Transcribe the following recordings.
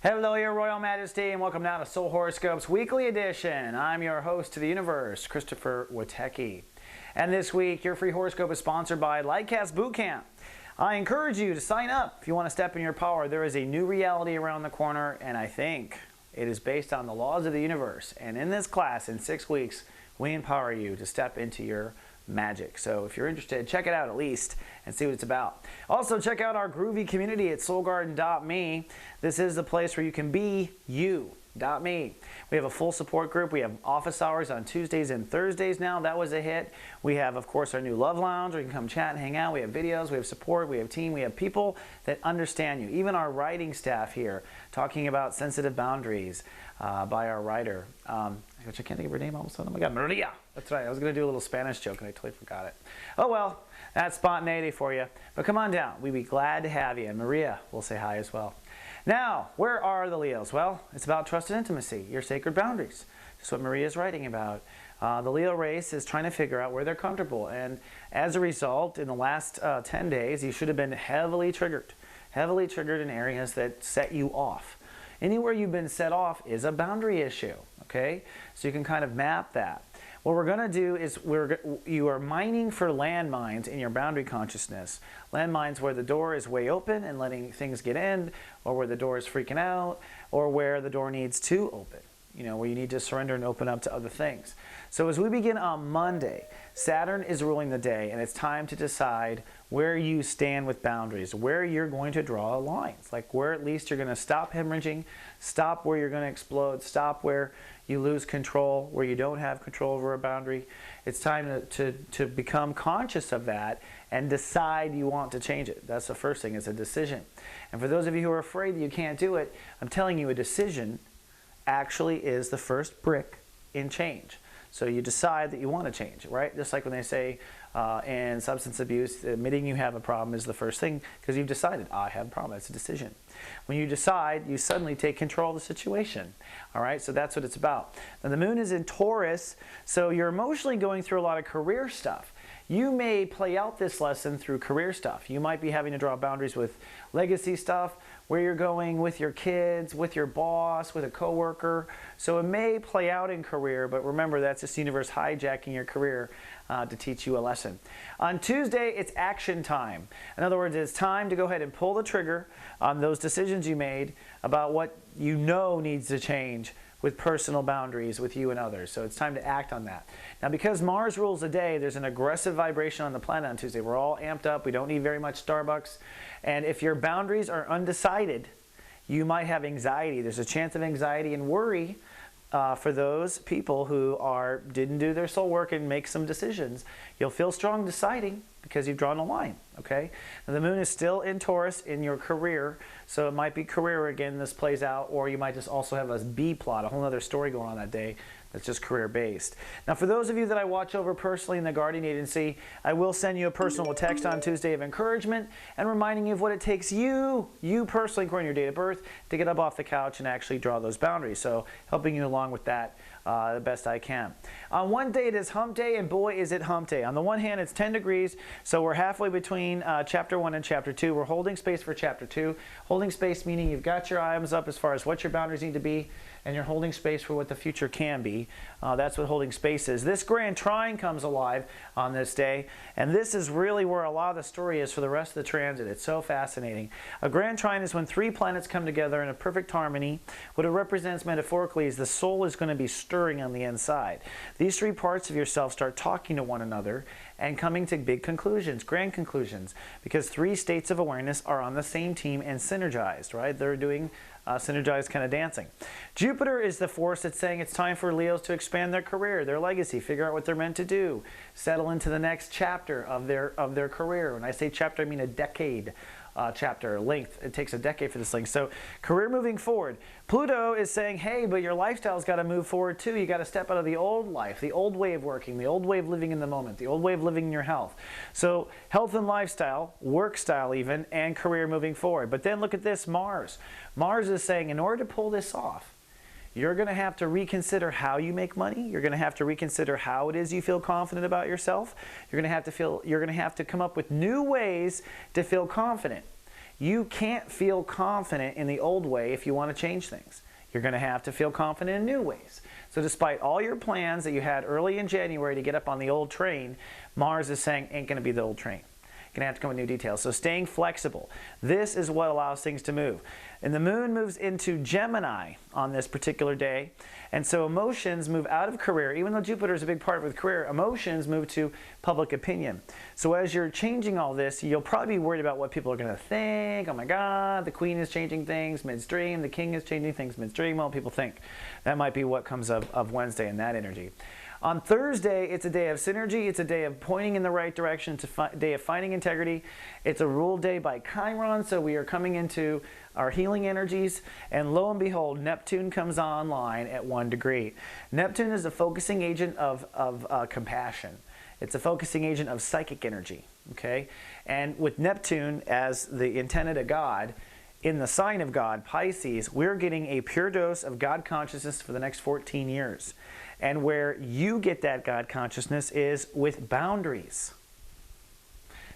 Hello, Your Royal Majesty, and welcome now to Soul Horoscopes Weekly Edition. I'm your host to the universe, Christopher Witecki. And this week, your free horoscope is sponsored by Lightcast Bootcamp. I encourage you to sign up if you want to step in your power. There is a new reality around the corner, and I think it is based on the laws of the universe. And in this class, in 6 weeks, we empower you to step into your magic. So if you're interested, check it out at least and see what it's about. Also, check out our groovy community at soulgarden.me. This is the place where you can be you.me. We have a full support group. We have office hours on Tuesdays and Thursdays now. That was a hit. We have, of course, our new Love Lounge where you can come chat and hang out. We have videos, we have support, we have team, we have people that understand you. Even our writing staff here talking about sensitive boundaries by our writer. Which I can't think of her name all of a sudden. Oh my God, Maria. That's right. I was going to do a little Spanish joke and I totally forgot it. Oh well, that's spontaneity for you. But come on down. We'd be glad to have you. And Maria will say hi as well. Now, where are the Leos? Well, it's about trust and intimacy, your sacred boundaries. That's what Maria is writing about. The Leo race is trying to figure out where they're comfortable. And as a result, in the last 10 days, you should have been heavily triggered in areas that set you off. Anywhere you've been set off is a boundary issue, okay? So you can kind of map that. What we're going to do is you are mining for landmines in your boundary consciousness. Landmines where the door is way open and letting things get in, or where the door is freaking out, or where the door needs to open. You know, where you need to surrender and open up to other things. So as we begin on Monday, Saturn is ruling the day, and it's time to decide where you stand with boundaries, where you're going to draw lines, like where at least you're going to stop hemorrhaging, stop where you're going to explode, stop where you lose control, where you don't have control over a boundary. It's time to become conscious of that and decide you want to change it. That's the first thing, it's a decision. And for those of you who are afraid that you can't do it, I'm telling you, a decision actually is the first brick in change. So you decide that you want to change, right? Just like when they say in substance abuse, admitting you have a problem is the first thing because you've decided, I have a problem. It's a decision. When you decide, you suddenly take control of the situation. All right, so that's what it's about. Now the moon is in Taurus, so you're emotionally going through a lot of career stuff. You may play out this lesson through career stuff. You might be having to draw boundaries with legacy stuff, where you're going with your kids, with your boss, with a coworker. So it may play out in career, but remember that's just the universe hijacking your career to teach you a lesson. On Tuesday, it's action time. In other words, it's time to go ahead and pull the trigger on those decisions you made about what you know needs to change with personal boundaries with you and others. So it's time to act on that. Now because Mars rules the day, there's an aggressive vibration on the planet on Tuesday. We're all amped up. We don't need very much Starbucks. And if your boundaries are undecided, you might have anxiety. There's a chance of anxiety and worry for those people who didn't do their soul work and make some decisions. You'll feel strong deciding because you've drawn a line, okay? Now the moon is still in Taurus in your career, so it might be career again this plays out, or you might just also have a B plot, a whole other story going on that day that's just career based. Now for those of you that I watch over personally in the Guardian Agency, I will send you a personal text on Tuesday of encouragement and reminding you of what it takes you personally, according to your date of birth, to get up off the couch and actually draw those boundaries. So helping you along with that the best I can. On one day it is hump day, and boy is it hump day. On the one hand, it's 10 degrees, so we're halfway between chapter 1 and chapter 2. We're holding space for chapter 2. Holding space meaning you've got your items up as far as what your boundaries need to be, and you're holding space for what the future can be. That's what holding space is. This grand trine comes alive on this day, and this is really where a lot of the story is for the rest of the transit. It's so fascinating. A grand trine is when 3 planets come together in a perfect harmony. What it represents metaphorically is the soul is going to be stirring on the inside. These 3 parts of yourself start talking to one another and coming to big conclusions, grand conclusions, because 3 states of awareness are on the same team and synergized, right? They're doing synergized kind of dancing. Jupiter is the force that's saying it's time for Leos to expand their career, their legacy, figure out what they're meant to do, settle into the next chapter of their career. When I say chapter, I mean a decade. Chapter length. It takes a decade for this thing. So career moving forward. Pluto is saying, hey, but your lifestyle's got to move forward too. You got to step out of the old life, the old way of working, the old way of living in the moment, the old way of living in your health. So health and lifestyle, work style even, and career moving forward. But then look at this, Mars. Mars is saying, in order to pull this off, you're going to have to reconsider how you make money. You're going to have to reconsider how it is you feel confident about yourself. You're going to have to come up with new ways to feel confident. you can't feel confident in the old way if you want to change things. You're going to have to feel confident in new ways. So despite all your plans that you had early in January to get up on the old train, Mars is saying ain't going to be the old train. Going to have to come with new details. So staying flexible. This is what allows things to move. And the moon moves into Gemini on this particular day. And so emotions move out of career. Even though Jupiter is a big part of career, emotions move to public opinion. So as you're changing all this, you'll probably be worried about what people are going to think. Oh my God, the queen is changing things midstream. The king is changing things midstream. Well, people think. That might be what comes of Wednesday in that energy. On Thursday, it's a day of synergy. It's a day of pointing in the right direction. It's a day of finding integrity. It's a ruled day by Chiron, so we are coming into our healing energies. And lo and behold, Neptune comes online at 1 degree. Neptune is a focusing agent of compassion. It's a focusing agent of psychic energy. Okay, and with Neptune as the intended of God, in the sign of God, Pisces, we're getting a pure dose of God consciousness for the next 14 years. And where you get that God consciousness is with boundaries.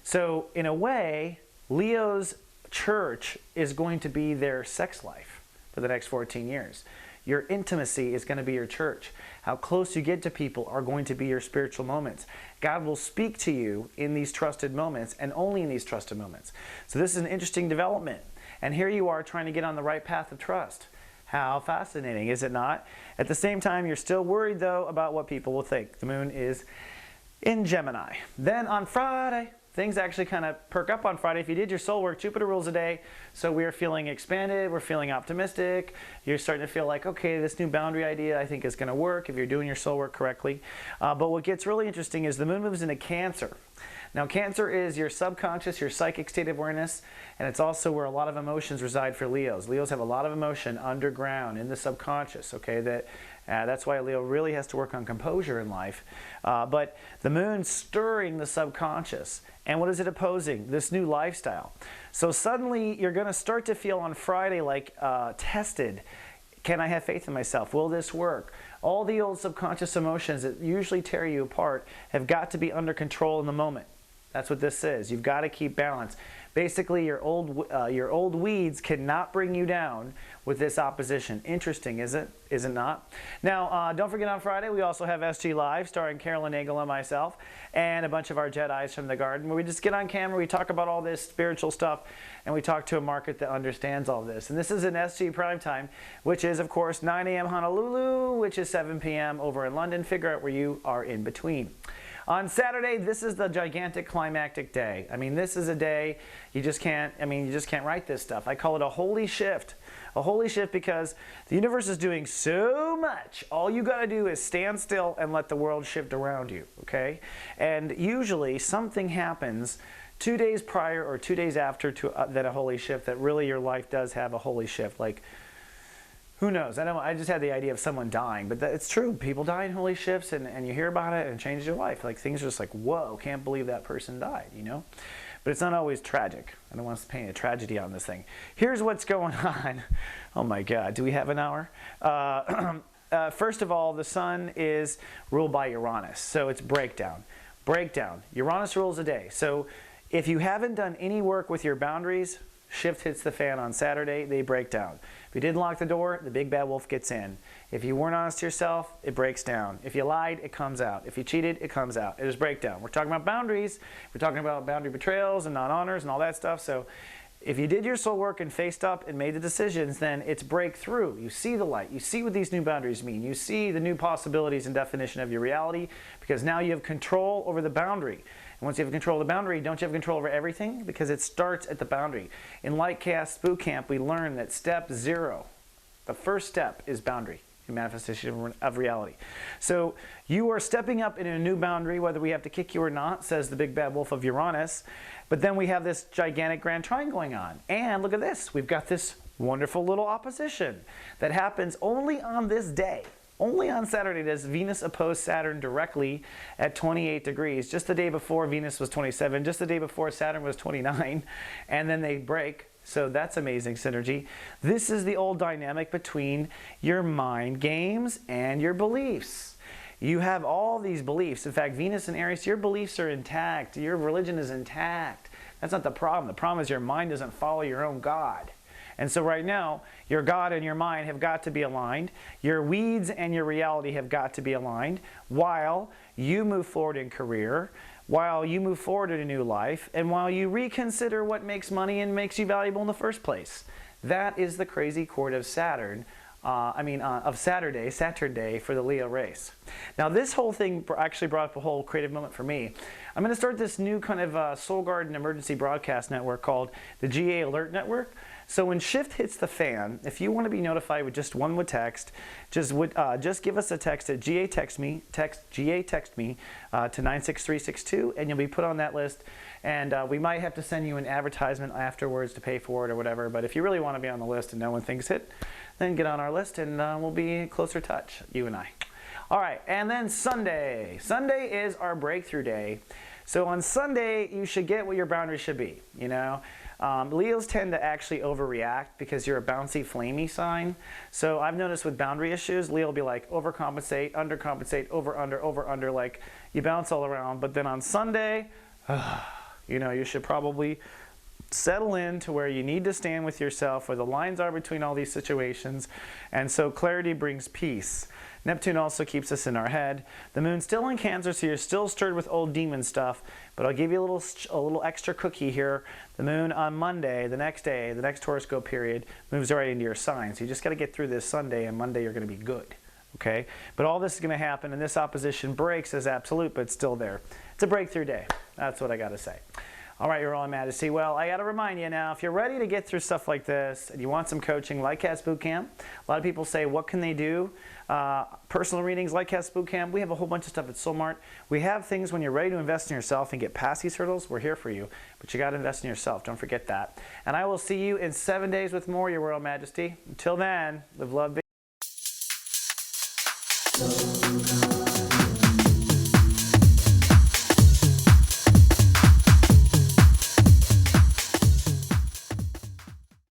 So in a way, Leo's church is going to be their sex life for the next 14 years. Your intimacy is going to be your church. How close you get to people are going to be your spiritual moments. God will speak to you in these trusted moments and only in these trusted moments. So this is an interesting development. And here you are trying to get on the right path of trust. How fascinating, is it not? At the same time, you're still worried, though, about what people will think. The moon is in Gemini. Then on Friday, things actually kind of perk up on Friday. If you did your soul work, Jupiter rules a day, so we are feeling expanded, we're feeling optimistic. You're starting to feel like, okay, this new boundary idea I think is going to work if you're doing your soul work correctly. But what gets really interesting is the moon moves into Cancer. Now, Cancer is your subconscious, your psychic state of awareness, and it's also where a lot of emotions reside for Leos. Leos have a lot of emotion underground in the subconscious, okay? That's why Leo really has to work on composure in life. But the moon's stirring the subconscious. And what is it opposing? This new lifestyle. So suddenly you're going to start to feel on Friday like tested. Can I have faith in myself? Will this work? All the old subconscious emotions that usually tear you apart have got to be under control in the moment. That's what this is. You've got to keep balance. Basically, your old weeds cannot bring you down with this opposition. Interesting, is it? Is it not? Now, don't forget on Friday, we also have SG Live starring Carolyn Nagel and myself and a bunch of our Jedis from the garden, where we just get on camera, we talk about all this spiritual stuff, and we talk to a market that understands all this. And this is an SG Primetime, which is, of course, 9 a.m. Honolulu, which is 7 p.m. over in London. Figure out where you are in between. On Saturday, this is the gigantic climactic day. I mean, this is a day you just can't write this stuff. I call it a holy shift. A holy shift because the universe is doing so much. All you got to do is stand still and let the world shift around you, okay? And usually something happens 2 days prior or 2 days after that a holy shift that really your life does have a holy shift. Like, who knows? I just had the idea of someone dying, but it's true. People die in holy shifts, and you hear about it and it changes your life. Like, things are just like, whoa, can't believe that person died, you know? But it's not always tragic. I don't want to paint a tragedy on this thing. Here's what's going on. Oh my God, do we have an hour? First of all, the sun is ruled by Uranus, so it's breakdown. Breakdown. Uranus rules a day. So if you haven't done any work with your boundaries, shift hits the fan on Saturday, they break down. If you didn't lock the door, the big bad wolf gets in. If you weren't honest to yourself, it breaks down. If you lied, it comes out. If you cheated, it comes out. It is breakdown. We're talking about boundaries. We're talking about boundary betrayals and non-honors and all that stuff. So if you did your soul work and faced up and made the decisions, then it's breakthrough. You see the light. You see what these new boundaries mean. You see the new possibilities and definition of your reality, because now you have control over the boundary. And once you have control of the boundary, don't you have control over everything? Because it starts at the boundary. In Lightcast Boot Camp, we learn that step 0, the first step, is boundary, the manifestation of reality. So you are stepping up in a new boundary, whether we have to kick you or not, says the big bad wolf of Uranus. But then we have this gigantic grand trine going on. And look at this. We've got this wonderful little opposition that happens only on this day. Only on Saturday does Venus oppose Saturn directly at 28 degrees. Just the day before Venus was 27, just the day before Saturn was 29, and then they break. So that's amazing synergy. This is the old dynamic between your mind games and your beliefs. You have all these beliefs. In fact, Venus and Aries, your beliefs are intact. Your religion is intact. That's not the problem. The problem is your mind doesn't follow your own God. And so right now, your God and your mind have got to be aligned. Your weeds and your reality have got to be aligned while you move forward in career, while you move forward in a new life, and while you reconsider what makes money and makes you valuable in the first place. That is the crazy chord of Saturn. Of Saturday for the Leo race. Now, this whole thing actually brought up a whole creative moment for me. I'm going to start this new kind of Soul Garden emergency broadcast network called the GA Alert Network. So when shift hits the fan, if you want to be notified with just one text, just give us a text at GA text me to 96362, and you'll be put on that list. And we might have to send you an advertisement afterwards to pay for it or whatever. But if you really want to be on the list and know when things hit, then get on our list and we'll be in closer touch, you and I. All right, and then Sunday. Sunday is our breakthrough day. So on Sunday, you should get what your boundaries should be, you know. Leos tend to actually overreact because you're a bouncy, flamey sign. So I've noticed with boundary issues, Leo will be like overcompensate, undercompensate, over, under, like you bounce all around. But then on Sunday, you know, you should probably settle in to where you need to stand with yourself, where the lines are between all these situations. And so clarity brings peace. Neptune also keeps us in our head. The moon's still in Cancer, so you're still stirred with old demon stuff. But I'll give you a little extra cookie here. The moon on Monday, the next day, the next horoscope period, moves right into your sign. So you just got to get through this Sunday, and Monday you're going to be good. Okay? But all this is going to happen, and this opposition breaks as absolute, but it's still there. It's a breakthrough day. That's what I got to say. All right, Your Royal Majesty. Well, I got to remind you now, if you're ready to get through stuff like this and you want some coaching, Lightcast Bootcamp, a lot of people say, what can they do? Personal readings, Lightcast Bootcamp. We have a whole bunch of stuff at Soulmart. We have things when you're ready to invest in yourself and get past these hurdles. We're here for you, but you got to invest in yourself. Don't forget that. And I will see you in 7 days with more, Your Royal Majesty. Until then, live, love, be.